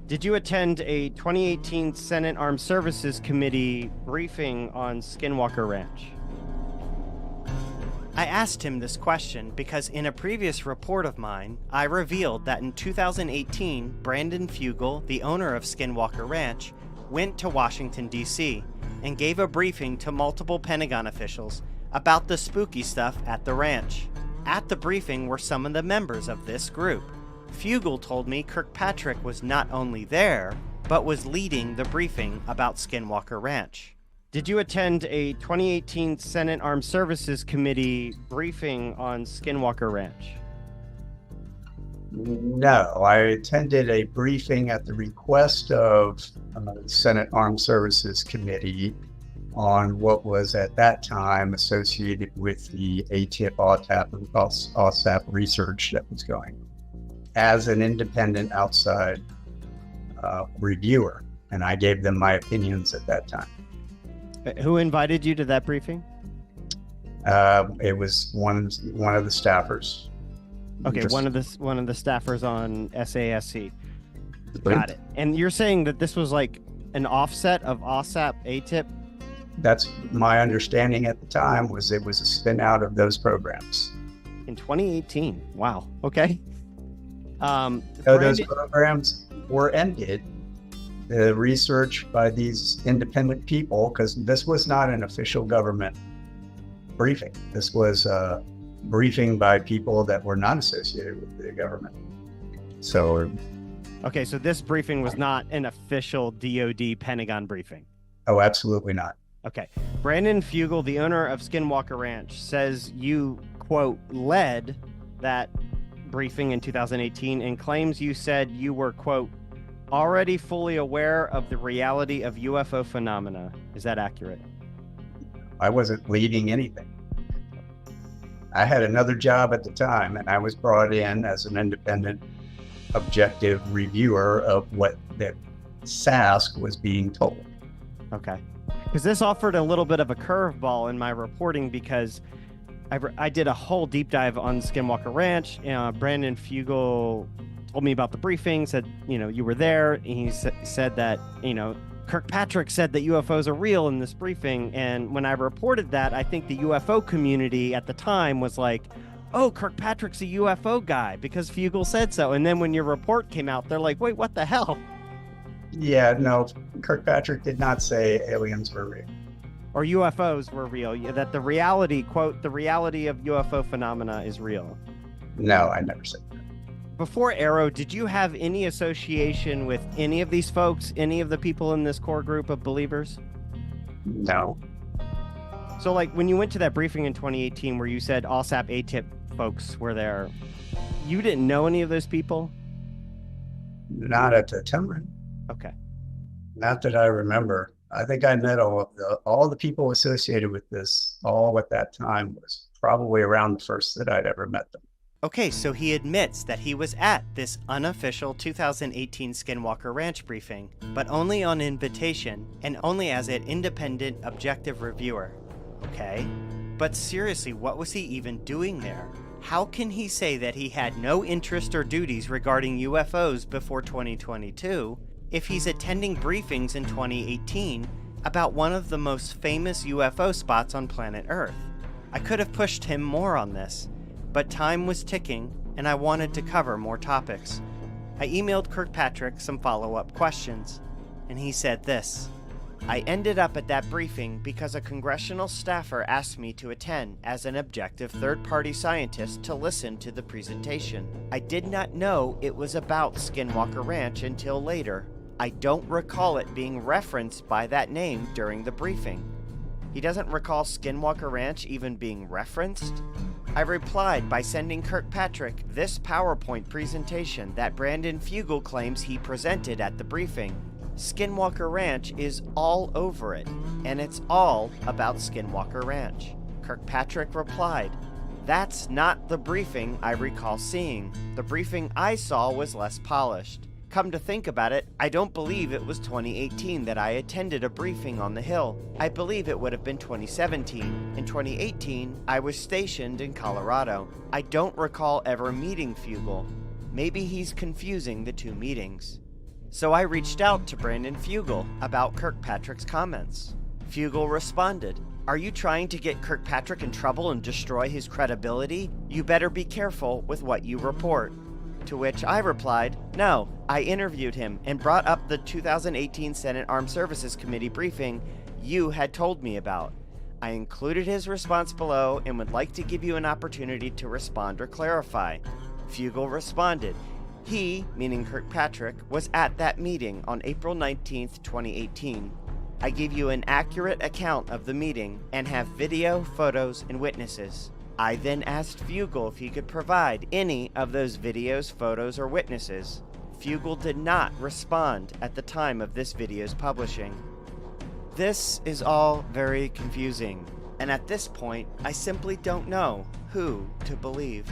Did you attend a 2018 Senate Armed Services Committee briefing on Skinwalker Ranch? I asked him this question because in a previous report of mine, I revealed that in 2018, Brandon Fugal, the owner of Skinwalker Ranch, went to Washington, D.C. and gave a briefing to multiple Pentagon officials about the spooky stuff at the ranch. At the briefing were some of the members of this group. Fugal told me Kirkpatrick was not only there, but was leading the briefing about Skinwalker Ranch. Did you attend a 2018 Senate Armed Services Committee briefing on Skinwalker Ranch? No, I attended a briefing at the request of the Senate Armed Services Committee on what was at that time associated with the ATIP, OTAP, and OSAP research that was going as an independent outside reviewer. And I gave them my opinions at that time. Who invited you to that briefing? It was one of the staffers. Okay, one of the staffers on SASC. Got it. And you're saying that this was like an offset of OSAP, ATIP? That's my understanding at the time. Was it was a spin out of those programs in 2018? Wow. Okay. So those programs were ended. The research by these independent people, because this was not an official government briefing. This was a briefing by people that were not associated with the government. So, okay, so this briefing was not an official DoD Pentagon briefing. Oh, absolutely not. Okay. Brandon Fugal, the owner of Skinwalker Ranch, says you, quote, led that briefing in 2018 and claims you said you were, quote, already fully aware of the reality of UFO phenomena. Is that accurate? I wasn't leading anything. I had another job at the time, and I was brought in as an independent, objective reviewer of what the SASC was being told. Okay. Because this offered a little bit of a curveball in my reporting because I did a whole deep dive on Skinwalker Ranch. Brandon Fugal told me about the briefing, said, you were there. And he said that, Kirkpatrick said that UFOs are real in this briefing. And when I reported that, I think the UFO community at the time was like, oh, Kirkpatrick's a UFO guy because Fugal said so. And then when your report came out, they're like, wait, what the hell? Yeah, no, Kirkpatrick did not say aliens were real. Or UFOs were real, that the reality, quote, the reality of UFO phenomena is real. No, I never said that. Before Arrow, did you have any association with any of these folks, any of the people in this core group of believers? No. So, like, when you went to that briefing in 2018 where you said OSAP, ATIP folks were there, you didn't know any of those people? Not at the time. Okay. Not that I remember. I think I met all the people associated with this all at that time was probably around the first that I'd ever met them. Okay, so he admits that he was at this unofficial 2018 Skinwalker Ranch briefing, but only on invitation and only as an independent, objective reviewer. Okay? But seriously, what was he even doing there? How can he say that he had no interest or duties regarding UFOs before 2022 if he's attending briefings in 2018 about one of the most famous UFO spots on planet Earth? I could have pushed him more on this, but time was ticking and I wanted to cover more topics. I emailed Kirkpatrick some follow-up questions, and he said this: I ended up at that briefing because a congressional staffer asked me to attend as an objective third-party scientist to listen to the presentation. I did not know it was about Skinwalker Ranch until later. I don't recall it being referenced by that name during the briefing. He doesn't recall Skinwalker Ranch even being referenced? I replied by sending Kirkpatrick this PowerPoint presentation that Brandon Fugal claims he presented at the briefing. Skinwalker Ranch is all over it, and it's all about Skinwalker Ranch. Kirkpatrick replied, that's not the briefing I recall seeing. The briefing I saw was less polished. Come to think about it, I don't believe it was 2018 that I attended a briefing on the Hill. I believe it would have been 2017. In 2018, I was stationed in Colorado. I don't recall ever meeting Fugal. Maybe he's confusing the two meetings. So I reached out to Brandon Fugal about Kirkpatrick's comments. Fugal responded, "Are you trying to get Kirkpatrick in trouble and destroy his credibility? You better be careful with what you report." To which I replied, "No, I interviewed him and brought up the 2018 Senate Armed Services Committee briefing you had told me about. I included his response below and would like to give you an opportunity to respond or clarify." Fugal responded, he, meaning Kirkpatrick, was at that meeting on April 19th, 2018. I gave you an accurate account of the meeting and have video, photos, and witnesses. I then asked Fugal if he could provide any of those videos, photos, or witnesses. Fugal did not respond at the time of this video's publishing. This is all very confusing, and at this point, I simply don't know who to believe.